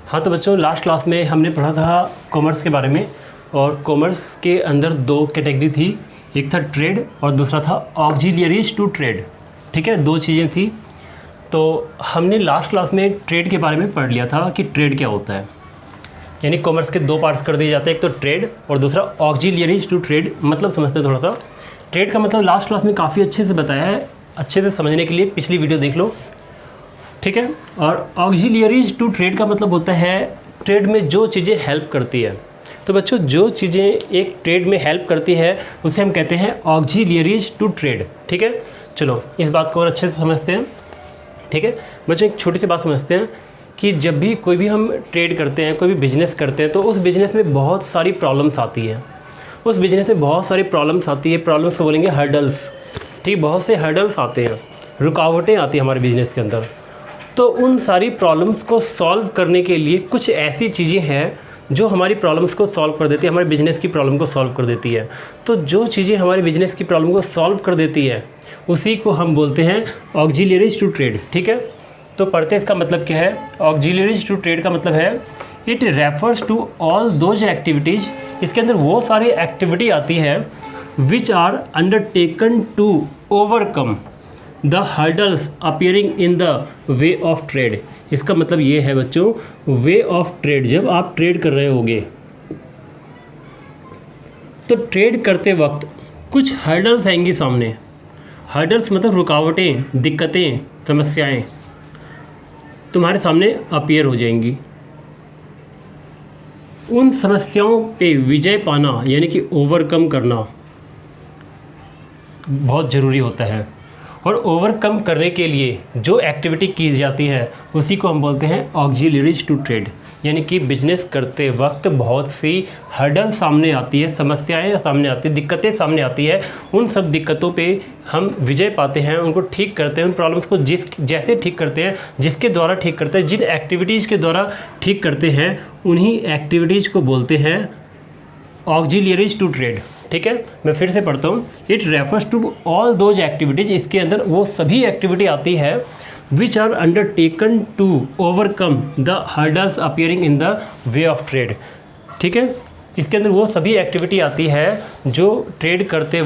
हाँ तो बच्चों, लास्ट क्लास में हमने पढ़ा था कॉमर्स के बारे में, और कॉमर्स के अंदर दो कैटेगरी थी, एक था ट्रेड और दूसरा था ऑक्सिलियरीज टू ट्रेड। ठीक है, दो चीज़ें थी। तो हमने लास्ट क्लास में ट्रेड के बारे में पढ़ लिया था कि ट्रेड क्या होता है, यानी कॉमर्स के दो पार्ट्स कर दिए जाते हैं, एक तो ट्रेड और दूसरा ऑक्सिलियरीज टू ट्रेड। मतलब समझते हैं थोड़ा सा। ट्रेड का मतलब लास्ट क्लास में काफ़ी अच्छे से बताया है, अच्छे से समझने के लिए पिछली वीडियो देख लो। ठीक है, और ऑक्सिलियरीज टू ट्रेड का मतलब होता है ट्रेड में जो चीज़ें हेल्प करती है। तो बच्चों, जो चीज़ें एक ट्रेड में हेल्प करती है उसे हम कहते हैं ऑक्सिलियरीज टू ट्रेड। ठीक है, चलो इस बात को और अच्छे से समझते हैं। ठीक है बच्चों, एक छोटी सी बात समझते हैं कि जब भी कोई भी हम ट्रेड करते हैं, कोई भी बिज़नेस करते हैं, तो उस बिज़नेस में बहुत सारी प्रॉब्लम्स आती है। उस बिज़नेस में बहुत सारी प्रॉब्लम्स आती है। प्रॉब्लम्स को बोलेंगे हर्डल्स। ठीक, बहुत से हर्डल्स आते हैं, रुकावटें आती हैं हमारे बिज़नेस के अंदर। तो उन सारी प्रॉब्लम्स को सॉल्व करने के लिए कुछ ऐसी चीज़ें हैं जो हमारी प्रॉब्लम्स को सॉल्व कर देती है, हमारे बिज़नेस की प्रॉब्लम को सॉल्व कर देती है। तो जो चीज़ें हमारे बिज़नेस की प्रॉब्लम को सॉल्व कर देती है उसी को हम बोलते हैं ऑक्सिलियरीज टू ट्रेड। ठीक है, तो पढ़ते इसका मतलब क्या है। ऑक्सिलियरीज टू ट्रेड का मतलब है it refers to all those activities. इसके अंदर वो सारी एक्टिविटी आती है which are undertaken to overcome the hurdles appearing in the way of trade. इसका मतलब ये है बच्चों, वे ऑफ ट्रेड। जब आप ट्रेड कर रहे होगे तो ट्रेड करते वक्त कुछ हर्डल्स आएंगी सामने। हर्डल्स मतलब रुकावटें, दिक्कतें, समस्याएं तुम्हारे सामने अपीयर हो जाएंगी। उन समस्याओं पे विजय पाना यानी कि ओवरकम करना बहुत ज़रूरी होता है। और ओवरकम करने के लिए जो एक्टिविटी की जाती है उसी को हम बोलते हैं ऑक्सिलियरीज टू ट्रेड। यानी कि बिजनेस करते वक्त बहुत सी हर्डल सामने आती है, समस्याएं सामने आती है, दिक्कतें सामने आती है। उन सब दिक्कतों पे हम विजय पाते हैं, उनको ठीक करते हैं। उन प्रॉब्लम्स को जैसे ठीक करते हैं, जिसके द्वारा ठीक करते हैं, जिन एक्टिविटीज़ के द्वारा ठीक करते हैं, उन्हीं एक्टिविटीज़ को बोलते हैं ऑक्सिलियरीज टू ट्रेड। ठीक है, मैं फिर से पढ़ता हूँ। It refers to all those activities. इसके अंदर वो सभी एक्टिविटी आती है which are undertaken to overcome the hurdles appearing in the way of trade. ठीक है, इसके अंदर वो सभी एक्टिविटी आती है जो ट्रेड करते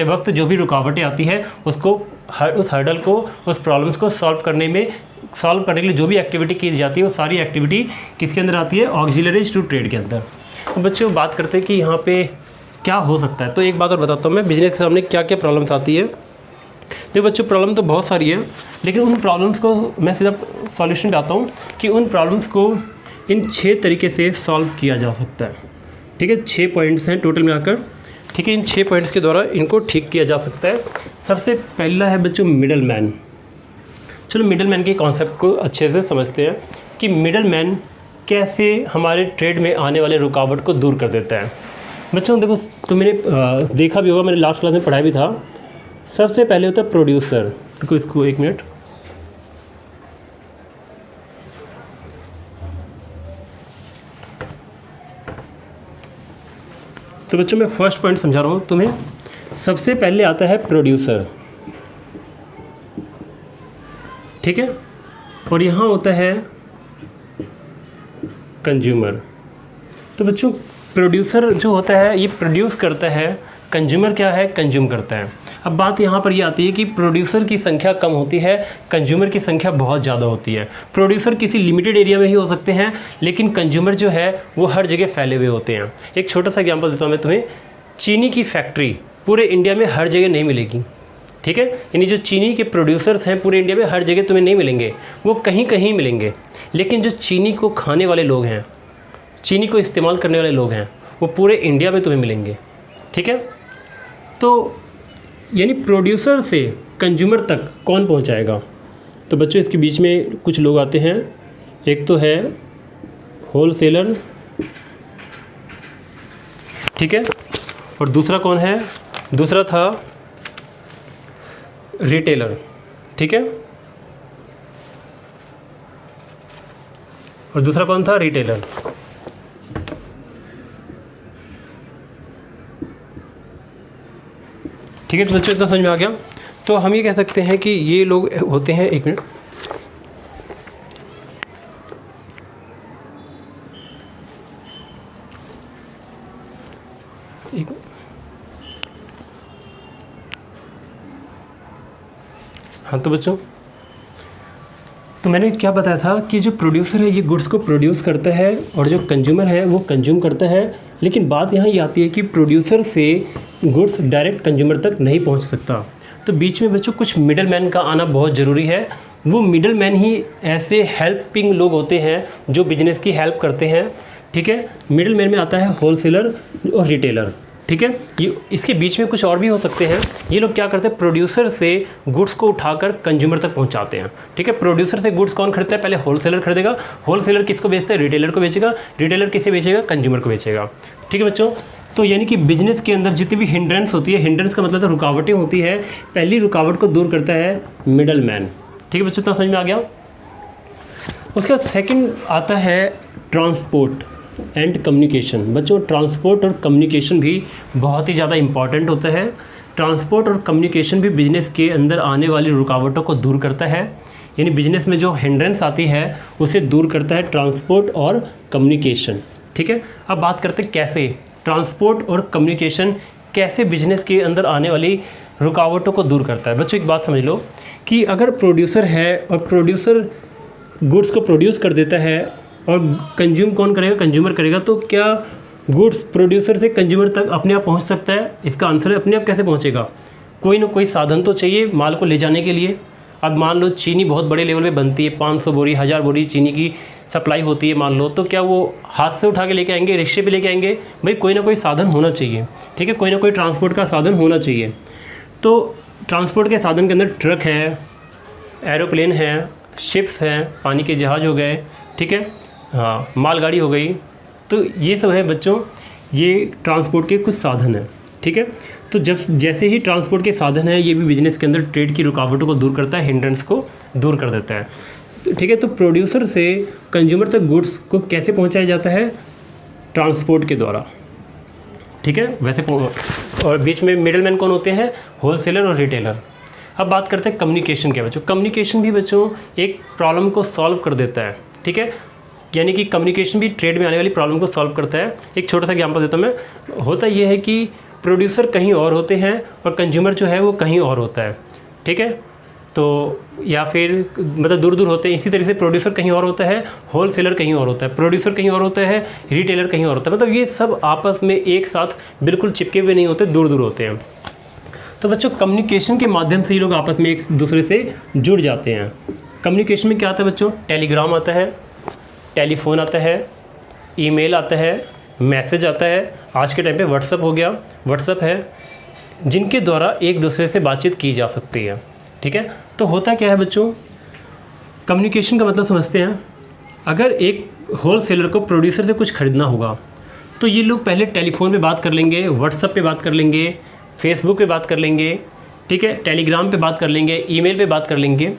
वक्त जो भी रुकावटें आती है उसको उस हर्डल को, उस प्रॉब्लम्स को सॉल्व करने के लिए जो भी एक्टिविटी की जाती है वो सारी एक्टिविटी किसके अंदर आती है, ऑक्सिलियरीज टू ट्रेड के अंदर। तो बच्चों, बात करते हैं कि यहाँ पे क्या हो सकता है। तो एक बात और बताता हूँ मैं, बिजनेस के सामने क्या क्या प्रॉब्लम्स आती है। देखो बच्चों, प्रॉब्लम तो बहुत सारी है, लेकिन उन प्रॉब्लम्स को मैं सीधा सॉल्यूशन पे आता हूँ कि उन प्रॉब्लम्स को इन 6 तरीके से सॉल्व किया जा सकता है। ठीक है, 6 पॉइंट्स हैं टोटल मिलाकर। ठीक है, इन 6 पॉइंट्स के द्वारा इनको ठीक किया जा सकता है। सबसे पहला है बच्चों मिडल मैन। चलो मिडल मैन के कॉन्सेप्ट को अच्छे से समझते हैं कि मिडल मैन कैसे हमारे ट्रेड में आने वाले रुकावट को दूर कर देता है। बच्चों देखो, तो मैंने देखा भी होगा, मैंने लास्ट क्लास में पढ़ाया भी था। सबसे पहले होता है प्रोड्यूसर। देखो इसको एक मिनट। तो बच्चों, मैं फर्स्ट पॉइंट समझा रहा हूँ तुम्हें। सबसे पहले आता है प्रोड्यूसर। ठीक है, और यहाँ होता है कंज्यूमर। तो बच्चों, प्रोड्यूसर जो होता है ये प्रोड्यूस करता है, कंज्यूमर क्या है, कंज्यूम करता है। अब बात यहाँ पर ये आती है कि प्रोड्यूसर की संख्या कम होती है, कंज्यूमर की संख्या बहुत ज़्यादा होती है। प्रोड्यूसर किसी लिमिटेड एरिया में ही हो सकते हैं, लेकिन कंज्यूमर जो है वो हर जगह फैले हुए होते हैं। एक छोटा सा एग्जाम्पल देता हूँ मैं तुम्हें। चीनी की फैक्ट्री पूरे इंडिया में हर जगह नहीं मिलेगी। ठीक है, यानी जो चीनी के प्रोड्यूसर्स हैं पूरे इंडिया में हर जगह तुम्हें नहीं मिलेंगे, वो कहीं कहीं मिलेंगे। लेकिन जो चीनी को खाने वाले लोग हैं, चीनी को इस्तेमाल करने वाले लोग हैं, वो पूरे इंडिया में तुम्हें मिलेंगे। ठीक है, तो यानी प्रोड्यूसर से कंज्यूमर तक कौन पहुंचाएगा। तो बच्चों, इसके बीच में कुछ लोग आते हैं। एक तो है होलसेलर। ठीक है, और दूसरा कौन है, दूसरा था रिटेलर। ठीक है, और दूसरा कौन था, रिटेलर। ठीक है, तो बच्चों इतना समझ में आ गया। तो हम ये कह सकते हैं कि ये लोग होते हैं, एक मिनट, हाँ तो बच्चों, तो मैंने क्या बताया था कि जो प्रोड्यूसर है ये गुड्स को प्रोड्यूस करता है और जो कंज्यूमर है वो कंज्यूम करता है। लेकिन बात यहाँ ये आती है कि प्रोड्यूसर से गुड्स डायरेक्ट कंज्यूमर तक नहीं पहुँच सकता, तो बीच में बच्चों कुछ मिडल मैन का आना बहुत ज़रूरी है। वो मिडल मैन ही ऐसे हेल्पिंग लोग होते हैं जो बिजनेस की हेल्प करते हैं, ठीक है। मिडल मैन में आता है होलसेलर और रिटेलर, ठीक है। ये इसके बीच में कुछ और भी हो सकते हैं। ये लोग क्या करते हैं, प्रोड्यूसर से गुड्स को उठाकर कंज्यूमर तक पहुंचाते हैं, ठीक है। प्रोड्यूसर से गुड्स कौन खरीदता है, पहले होलसेलर खरीदेगा, होलसेलर किसको बेचता है, रिटेलर को बेचेगा, रिटेलर किसे बेचेगा, कंज्यूमर को बेचेगा, ठीक है बच्चों। तो यानी कि बिजनेस के अंदर जितनी भी हिंड्रेंस होती है, हिंड्रेंस का मतलब तो रुकावटें होती है, पहली रुकावट को दूर करता है मिडल मैन, ठीक है बच्चों, इतना समझ में आ गया। उसके बाद सेकंड आता है ट्रांसपोर्ट एंड कम्युनिकेशन। बच्चों ट्रांसपोर्ट और कम्युनिकेशन भी बहुत ही ज़्यादा इंपॉर्टेंट होता है। ट्रांसपोर्ट और कम्युनिकेशन भी बिजनेस के अंदर आने वाली रुकावटों को दूर करता है, यानी बिजनेस में जो हिंड्रेंस आती है उसे दूर करता है ट्रांसपोर्ट और कम्युनिकेशन, ठीक है। अब बात करते हैं कैसे ट्रांसपोर्ट और कम्युनिकेशन कैसे बिजनेस के अंदर आने वाली रुकावटों को दूर करता है। बच्चों एक बात समझ लो कि अगर प्रोड्यूसर है और प्रोड्यूसर गुड्स को प्रोड्यूस कर देता है और कंज्यूम कौन करेगा, कंज्यूमर करेगा, तो क्या गुड्स प्रोड्यूसर से कंज्यूमर तक अपने आप पहुंच सकता है? इसका आंसर है अपने आप कैसे पहुंचेगा, कोई ना कोई साधन तो चाहिए माल को ले जाने के लिए। अब मान लो चीनी बहुत बड़े लेवल पे बनती है, 500 बोरी 1000 बोरी चीनी की सप्लाई होती है मान लो, तो क्या वो हाथ से उठा के लेके आएंगे, रिक्शे पे लेके आएंगे? भाई कोई ना कोई साधन होना चाहिए, ठीक है, कोई ना कोई ट्रांसपोर्ट का साधन होना चाहिए। तो ट्रांसपोर्ट के साधन के अंदर ट्रक है, एरोप्लेन है, शिप्स हैं, पानी के जहाज़ हो गए, ठीक है, हाँ मालगाड़ी हो गई, तो ये सब है बच्चों, ये ट्रांसपोर्ट के कुछ साधन हैं, ठीक है। तो जब जैसे ही ट्रांसपोर्ट के साधन है, ये भी बिजनेस के अंदर ट्रेड की रुकावटों को दूर करता है, हिंड्रेंस को दूर कर देता है, ठीक है। तो प्रोड्यूसर से कंज्यूमर तक गुड्स को कैसे पहुंचाया जाता है, ट्रांसपोर्ट के द्वारा, ठीक है। वैसे और बीच में मिडलमैन कौन होते हैं, होलसेलर और रिटेलर। अब बात करते हैं कम्युनिकेशन के बच्चों। कम्युनिकेशन भी बच्चों एक प्रॉब्लम को सॉल्व कर देता है, ठीक है, यानी कि कम्युनिकेशन भी ट्रेड में आने वाली प्रॉब्लम को सॉल्व करता है। एक छोटा सा एग्जांपल देता हूँ मैं। होता ये है कि प्रोड्यूसर कहीं और होते हैं और कंज्यूमर जो है वो कहीं और होता है, ठीक है, तो या फिर मतलब दूर दूर होते हैं। इसी तरीके से प्रोड्यूसर कहीं और होता है, होलसेलर कहीं और होता है, प्रोड्यूसर कहीं और होता है, रिटेलर कहीं और होता है, मतलब ये सब आपस में एक साथ बिल्कुल चिपके हुए नहीं होते, दूर दूर होते हैं। तो बच्चों कम्युनिकेशन के माध्यम से ये लोग आपस में एक दूसरे से जुड़ जाते हैं। कम्युनिकेशन में क्या आता है बच्चों, टेलीग्राम आता है, टेलीफोन आता है, ईमेल आता है, मैसेज आता है, आज के टाइम पे व्हाट्सअप हो गया, व्हाट्सअप है, जिनके द्वारा एक दूसरे से बातचीत की जा सकती है, ठीक है। तो होता क्या है बच्चों, कम्युनिकेशन का मतलब समझते हैं। अगर एक होलसेलर को प्रोड्यूसर से कुछ ख़रीदना होगा तो ये लोग पहले टेलीफोन पे बात कर लेंगे, व्हाट्सअप पे बात कर लेंगे, फेसबुक पे बात कर लेंगे, ठीक है, टेलीग्राम पे बात कर लेंगे, ईमेल पे बात कर लेंगे।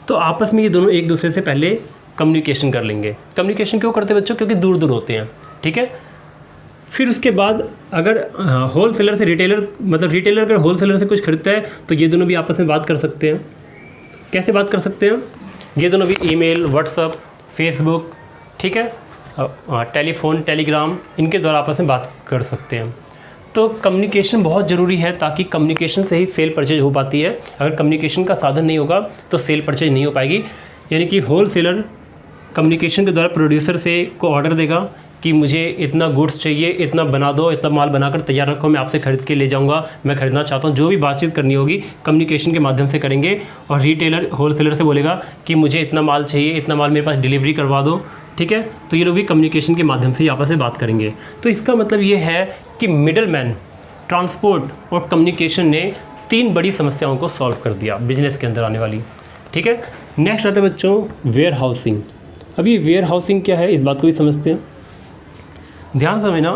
तो आपस में ये दोनों एक दूसरे से पहले कम्युनिकेशन कर लेंगे। कम्युनिकेशन क्यों करते हैं बच्चों, क्योंकि दूर दूर होते हैं, ठीक है। फिर उसके बाद अगर होलसेलर से रिटेलर, मतलब रिटेलर अगर होलसेलर से कुछ खरीदता है तो ये दोनों भी आपस में बात कर सकते हैं। कैसे बात कर सकते हैं, ये दोनों भी ईमेल, व्हाट्सअप, फेसबुक, ठीक है, टेलीफोन, टेलीग्राम, इनके द्वारा आपस में बात कर सकते हैं। तो कम्युनिकेशन बहुत ज़रूरी है, ताकि कम्युनिकेशन से ही सेल परचेज हो पाती है। अगर कम्युनिकेशन का साधन नहीं होगा तो सेल परचेज नहीं हो पाएगी। यानी कि होलसेलर कम्युनिकेशन के द्वारा प्रोड्यूसर से को ऑर्डर देगा कि मुझे इतना गुड्स चाहिए, इतना बना दो, इतना माल बनाकर तैयार रखो, मैं आपसे ख़रीद के ले जाऊंगा, मैं ख़रीदना चाहता हूं। जो भी बातचीत करनी होगी कम्युनिकेशन के माध्यम से करेंगे। और रिटेलर होलसेलर से बोलेगा कि मुझे इतना माल चाहिए, इतना माल मेरे पास डिलीवरी करवा दो, ठीक है। तो ये लोग भी कम्युनिकेशन के माध्यम से आपस में बात करेंगे। तो इसका मतलब ये है कि मिडल मैन, ट्रांसपोर्ट और कम्युनिकेशन ने 3 बड़ी समस्याओं को सॉल्व कर दिया बिजनेस के अंदर आने वाली, ठीक है। नेक्स्ट आता है बच्चों वेयर हाउसिंग। अब ये वेयर हाउसिंग क्या है, इस बात को भी समझते हैं, ध्यान समझना।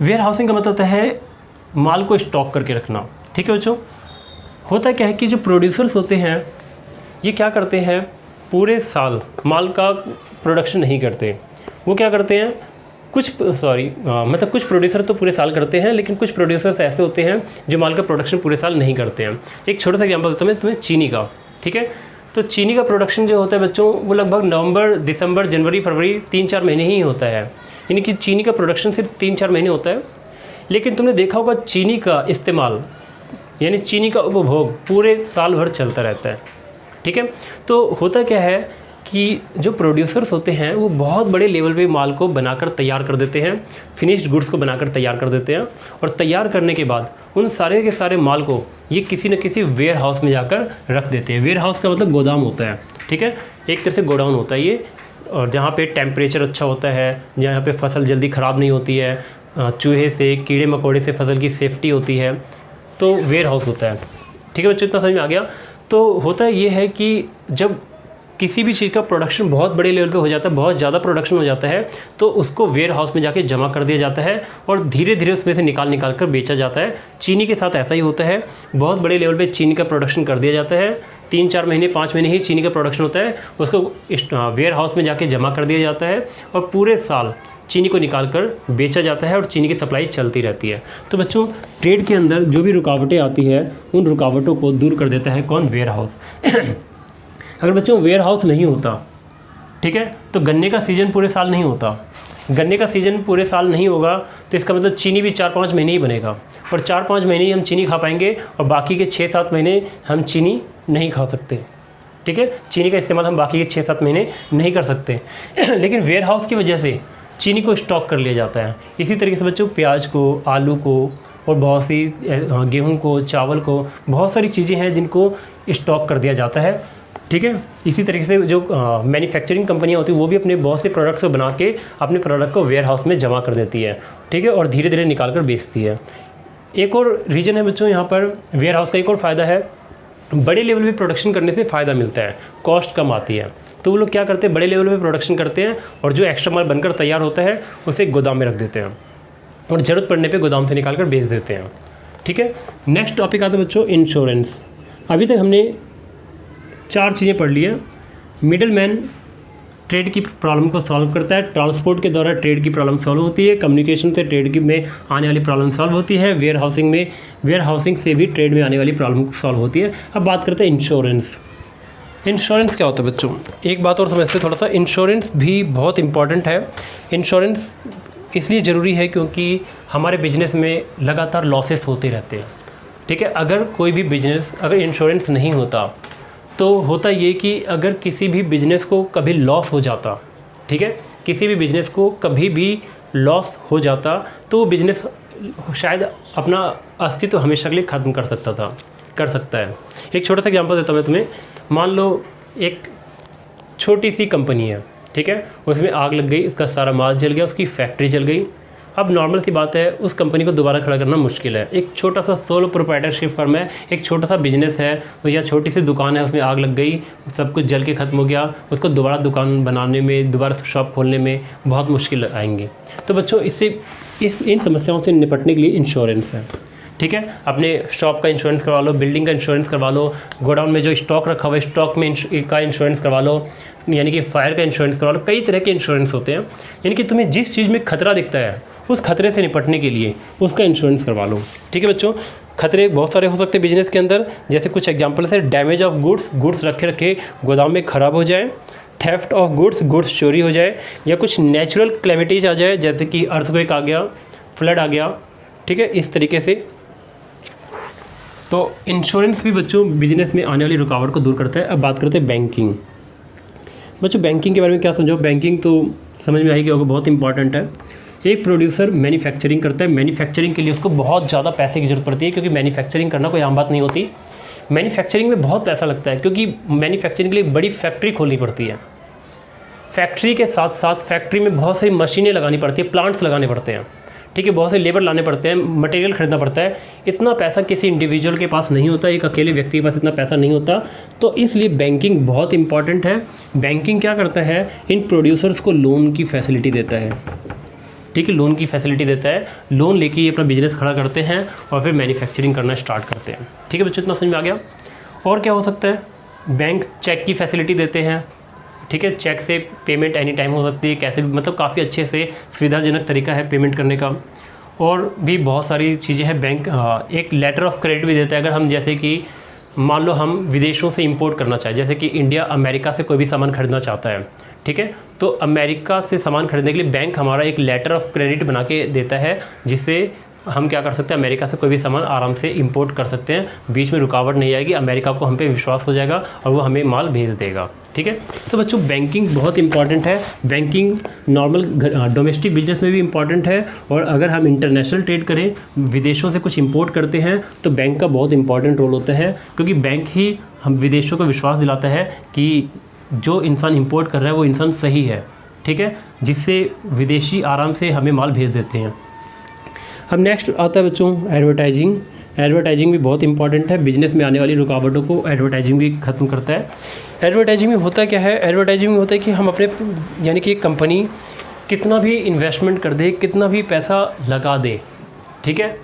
वेयर हाउसिंग का मतलब होता है माल को स्टॉक करके रखना, ठीक है बच्चों। होता क्या है कि जो प्रोड्यूसर्स होते हैं ये क्या करते हैं, पूरे साल माल का प्रोडक्शन नहीं करते। वो क्या करते हैं, कुछ प्रोड्यूसर तो पूरे साल करते हैं, लेकिन कुछ प्रोड्यूसर्स ऐसे होते हैं जो माल का प्रोडक्शन पूरे साल नहीं करते हैं। एक छोटा सा एग्जांपल देता हूँ मैं तुम्हें चीनी का, ठीक है। तो चीनी का प्रोडक्शन जो होता है बच्चों वो लगभग नवंबर, दिसंबर, जनवरी, फरवरी 3-4 महीने ही होता है। यानी कि चीनी का प्रोडक्शन सिर्फ 3-4 महीने होता है। लेकिन तुमने देखा होगा चीनी का इस्तेमाल, यानी चीनी का उपभोग पूरे साल भर चलता रहता है। ठीक है, तो होता क्या है कि जो प्रोड्यूसर्स होते हैं वो बहुत बड़े लेवल पे माल को बनाकर तैयार कर देते हैं, फिनिश्ड गुड्स को बनाकर तैयार कर देते हैं, और तैयार करने के बाद उन सारे के सारे माल को ये किसी न किसी वेयर हाउस में जाकर रख देते हैं। वेयर हाउस का मतलब गोदाम होता है। ठीक है, एक तरह से गोडाउन होता है ये, और जहाँ पे टेम्परेचर अच्छा होता है, जहाँ पे फसल जल्दी ख़राब नहीं होती है, चूहे से कीड़े मकोड़े से फसल की सेफ्टी होती है, तो वेयर हाउस होता है। ठीक है बच्चों, इतना समझ में आ गया। तो होता ये है कि जब किसी भी चीज़ का प्रोडक्शन बहुत बड़े लेवल पे हो जाता है, बहुत ज़्यादा प्रोडक्शन हो जाता है, तो उसको वेयर हाउस में जाके जमा कर दिया जाता है और धीरे धीरे उसमें से निकाल कर बेचा जाता है। चीनी के साथ ऐसा ही होता है, बहुत बड़े लेवल पे चीनी का प्रोडक्शन कर दिया जाता है, 3-4 महीने 5 महीने ही चीनी का प्रोडक्शन होता है, उसको वेयर हाउस में जाके जमा कर दिया जाता है और पूरे साल चीनी को निकाल कर बेचा जाता है और चीनी की सप्लाई चलती रहती है। तो बच्चों, ट्रेड के अंदर जो भी रुकावटें आती है उन रुकावटों को दूर कर देता है कौन? Warehouse. अगर बच्चों वेयर हाउस नहीं होता, ठीक है, तो गन्ने का सीज़न पूरे साल नहीं होता। गन्ने का सीज़न पूरे साल नहीं होगा तो इसका मतलब चीनी भी 4-5 महीने ही बनेगा, और 4-5 महीने ही हम चीनी खा पाएंगे और बाकी के 6-7 महीने हम चीनी नहीं खा सकते। ठीक है, चीनी का इस्तेमाल हम बाकी के 6-7 महीने नहीं कर सकते। लेकिन वेयर हाउस की वजह से चीनी को स्टॉक कर लिया जाता है। इसी तरीके से बच्चों प्याज को, आलू को और बहुत सी गेहूँ को, चावल को, बहुत सारी चीज़ें हैं जिनको स्टॉक कर दिया जाता है। ठीक है, इसी तरीके से जो मैन्युफैक्चरिंग कंपनियां होती हैं वो भी अपने बहुत से प्रोडक्ट्स को बना के अपने प्रोडक्ट को वेयर हाउस में जमा कर देती है। ठीक है, और धीरे धीरे निकाल कर बेचती है। एक और रीज़न है बच्चों यहाँ पर वेयर हाउस का, एक और फ़ायदा है, बड़े लेवल पे प्रोडक्शन करने से फ़ायदा मिलता है, कॉस्ट कम आती है। तो वो लोग क्या करते हैं, बड़े लेवल पे प्रोडक्शन करते हैं और जो एक्स्ट्रा माल बनकर तैयार होता है उसे गोदाम में रख देते हैं और ज़रूरत पड़ने पे गोदाम से निकाल कर बेच देते हैं। ठीक है, नेक्स्ट टॉपिक आता है बच्चों इंश्योरेंस। अभी तक हमने 4 चीज़ें पढ़ ली हैं। मिडल मैन ट्रेड की प्रॉब्लम को सॉल्व करता है, ट्रांसपोर्ट के द्वारा ट्रेड की प्रॉब्लम सॉल्व होती है, कम्युनिकेशन से ट्रेड की में आने वाली प्रॉब्लम सॉल्व होती है, वेयर हाउसिंग से भी ट्रेड में आने वाली प्रॉब्लम सॉल्व होती है। अब बात करते हैं इंश्योरेंस। इंश्योरेंस क्या होता है बच्चों? एक बात और समझते हैं थोड़ा सा, इंश्योरेंस भी बहुत इंपॉर्टेंट है। इंश्योरेंस इसलिए ज़रूरी है क्योंकि हमारे बिजनेस में लगातार लॉसेस होते रहते हैं। ठीक है, अगर कोई भी बिजनेस, अगर इंश्योरेंस नहीं होता तो होता ये कि अगर किसी भी बिज़नेस को कभी लॉस हो जाता, ठीक है, किसी भी बिज़नेस को कभी भी लॉस हो जाता तो वो बिज़नेस शायद अपना अस्तित्व हमेशा के लिए ख़त्म कर सकता है। एक छोटा सा एग्जांपल देता हूँ मैं तुम्हें। मान लो एक छोटी सी कंपनी है, ठीक है, उसमें आग लग गई, उसका सारा माल जल गया, उसकी फैक्ट्री जल गई। अब नॉर्मल सी बात है, उस कंपनी को दोबारा खड़ा करना मुश्किल है। एक छोटा सा सोलो प्रोप्राइटरशिप फर्म है, एक छोटा सा बिजनेस है या छोटी सी दुकान है, उसमें आग लग गई, सब कुछ जल के ख़त्म हो गया, उसको दोबारा दुकान बनाने में, दोबारा शॉप खोलने में बहुत मुश्किल आएंगी। तो बच्चों इन समस्याओं से निपटने के लिए इंश्योरेंस है। ठीक है, अपने शॉप का इंश्योरेंस करवा लो, बिल्डिंग का इंश्योरेंस करवा लो, गोडाउन में जो स्टॉक रखा हुआ है स्टॉक में का इंश्योरेंस करवा लो, यानी कि फायर का इंश्योरेंस करवा लो। कई तरह के इंश्योरेंस होते हैं, यानी कि तुम्हें जिस चीज़ में खतरा दिखता है उस खतरे से निपटने के लिए उसका इंश्योरेंस करवा लो। ठीक है बच्चों, खतरे बहुत सारे हो सकते हैं बिजनेस के अंदर, जैसे कुछ एग्जांपल्स है, डैमेज ऑफ गुड्स रखे गोदाम में ख़राब हो जाए, थेफ्ट ऑफ गुड्स चोरी हो जाए, या कुछ नेचुरल क्लेमिटीज आ जाए जैसे कि अर्थक्वेक आ गया, फ्लड आ गया। ठीक है, इस तरीके से तो इंश्योरेंस भी बच्चों बिजनेस में आने वाली रुकावट को दूर करता है। अब बात करते हैं बैंकिंग। बच्चों बैंकिंग के बारे में क्या समझो? बैंकिंग तो समझ में आएगी, होगा बहुत इंपॉर्टेंट है। एक प्रोड्यूसर मैन्युफैक्चरिंग करता है, मैन्युफैक्चरिंग के लिए उसको बहुत ज़्यादा पैसे की ज़रूरत पड़ती है, क्योंकि मैन्युफैक्चरिंग करना कोई आम बात नहीं होती। मैन्युफैक्चरिंग में बहुत पैसा लगता है, क्योंकि मैन्युफैक्चरिंग के लिए बड़ी फैक्ट्री खोलनी पड़ती है। फैक्ट्री के साथ साथ फैक्ट्री में बहुत सारी मशीनें लगानी पड़ती है, प्लांट्स लगाने पड़ते हैं। ठीक है, बहुत से लेबर लाने पड़ते हैं, मटेरियल खरीदना पड़ता है। इतना पैसा किसी इंडिविजुअल के पास नहीं होता, एक अकेले व्यक्ति के पास इतना पैसा नहीं होता। तो इसलिए बैंकिंग बहुत इंपॉर्टेंट है। बैंकिंग क्या करता है, इन प्रोड्यूसर्स को लोन की फैसिलिटी देता है। ठीक है, लोन की फैसिलिटी देता है, लोन लेके ये अपना बिजनेस खड़ा करते हैं और फिर मैन्युफैक्चरिंग करना स्टार्ट करते हैं। ठीक है बच्चों, इतना समझ में आ गया? और क्या हो सकता है? बैंक चेक की फैसिलिटी देते हैं। ठीक है, चेक से पेमेंट एनी टाइम हो सकती है, कैसे भी, मतलब काफ़ी अच्छे से सुविधाजनक तरीका है पेमेंट करने का। और भी बहुत सारी चीज़ें हैं। बैंक एक लेटर ऑफ क्रेडिट भी देता है। अगर हम जैसे कि मान लो हम विदेशों से इंपोर्ट करना चाहें, जैसे कि इंडिया अमेरिका से कोई भी सामान खरीदना चाहता है, ठीक है, तो अमेरिका से सामान खरीदने के लिए बैंक हमारा एक लेटर ऑफ क्रेडिट बना के देता है, जिससे हम क्या कर सकते हैं, अमेरिका से कोई भी सामान आराम से इंपोर्ट कर सकते हैं, बीच में रुकावट नहीं आएगी, अमेरिका को हम पे विश्वास हो जाएगा और वो हमें माल भेज देगा। ठीक है, तो बच्चों बैंकिंग बहुत इंपॉर्टेंट है। बैंकिंग नॉर्मल डोमेस्टिक बिजनेस में भी इम्पॉर्टेंट है, और अगर हम इंटरनेशनल ट्रेड करें, विदेशों से कुछ इंपोर्ट करते हैं, तो बैंक का बहुत इंपॉर्टेंट रोल होता है, क्योंकि बैंक ही हम विदेशों को विश्वास दिलाता है कि जो इंसान इंपोर्ट कर रहा है वो इंसान सही है। ठीक है, जिससे विदेशी आराम से हमें माल भेज देते हैं। अब नेक्स्ट आता है बच्चों एडवर्टाइजिंग। एडवर्टाइजिंग भी बहुत इंपॉर्टेंट है, बिजनेस में आने वाली रुकावटों को एडवर्टाइजिंग भी ख़त्म करता है। एडवर्टाइजिंग में होता क्या है, एडवर्टाइजिंग में होता है कि हम अपने यानी कि एक कंपनी कितना भी इन्वेस्टमेंट कर दे, कितना भी पैसा लगा दे, ठीक है,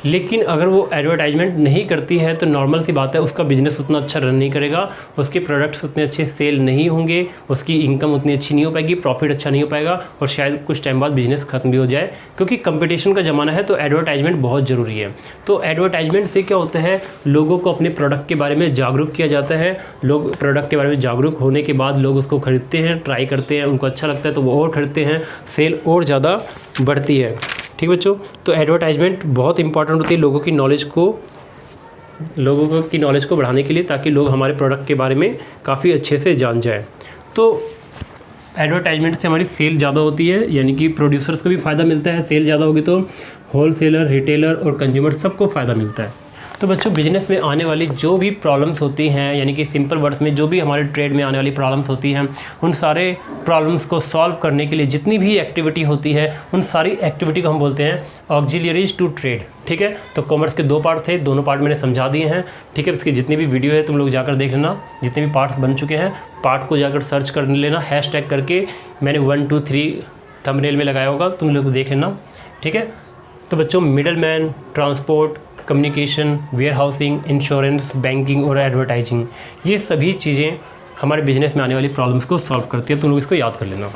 लेकिन अगर वो एडवर्टाइजमेंट नहीं करती है तो नॉर्मल सी बात है उसका बिज़नेस उतना अच्छा रन नहीं करेगा, उसके प्रोडक्ट्स उतने अच्छे सेल नहीं होंगे, उसकी इनकम उतनी अच्छी नहीं हो पाएगी, प्रॉफिट अच्छा नहीं हो पाएगा, और शायद कुछ टाइम बाद बिज़नेस ख़त्म भी हो जाए, क्योंकि कंपटीशन का ज़माना है। तो एडवर्टाइजमेंट बहुत ज़रूरी है। तो एडवर्टाइजमेंट से क्या होता है, लोगों को अपने प्रोडक्ट के बारे में जागरूक किया जाता है। लोग प्रोडक्ट के बारे में जागरूक होने के बाद लोग उसको ख़रीदते हैं, ट्राई करते हैं, उनको अच्छा लगता है तो वो और ख़रीदते हैं, सेल और ज़्यादा बढ़ती है। ठीक बच्चों, तो एडवर्टाइजमेंट बहुत इंपॉर्टेंट होती है लोगों की नॉलेज को बढ़ाने के लिए, ताकि लोग हमारे प्रोडक्ट के बारे में काफ़ी अच्छे से जान जाएं। तो एडवर्टाइजमेंट से हमारी सेल ज़्यादा होती है, यानी कि प्रोड्यूसर्स को भी फ़ायदा मिलता है, सेल ज़्यादा होगी तो होलसेलर, रिटेलर और कंज्यूमर सबको फ़ायदा मिलता है। तो बच्चों बिज़नेस में आने वाली जो भी प्रॉब्लम्स होती हैं, यानी कि सिंपल वर्ड्स में जो भी हमारे ट्रेड में आने वाली प्रॉब्लम्स होती हैं, उन सारे प्रॉब्लम्स को सॉल्व करने के लिए जितनी भी एक्टिविटी होती है, उन सारी एक्टिविटी को हम बोलते हैं ऑक्सिलरीज टू ट्रेड। ठीक है, तो कॉमर्स के 2 पार्ट थे, दोनों पार्ट मैंने समझा दिए हैं। ठीक है, इसकी जितनी भी वीडियो है तुम लोग जाकर देख लेना, जितने भी पार्ट्स बन चुके हैं पार्ट को जाकर सर्च कर लेना, हैशटैग करके मैंने 1 2 3 थंबनेल में लगाया होगा, तुम लोग देख लेना। ठीक है, तो बच्चों middleman, transport, communication, warehousing, insurance, banking और एडवर्टाइजिंग, ये सभी चीज़ें हमारे बिजनेस में आने वाली प्रॉब्लम्स को सॉल्व करती है। तुम लोग इसको याद कर लेना।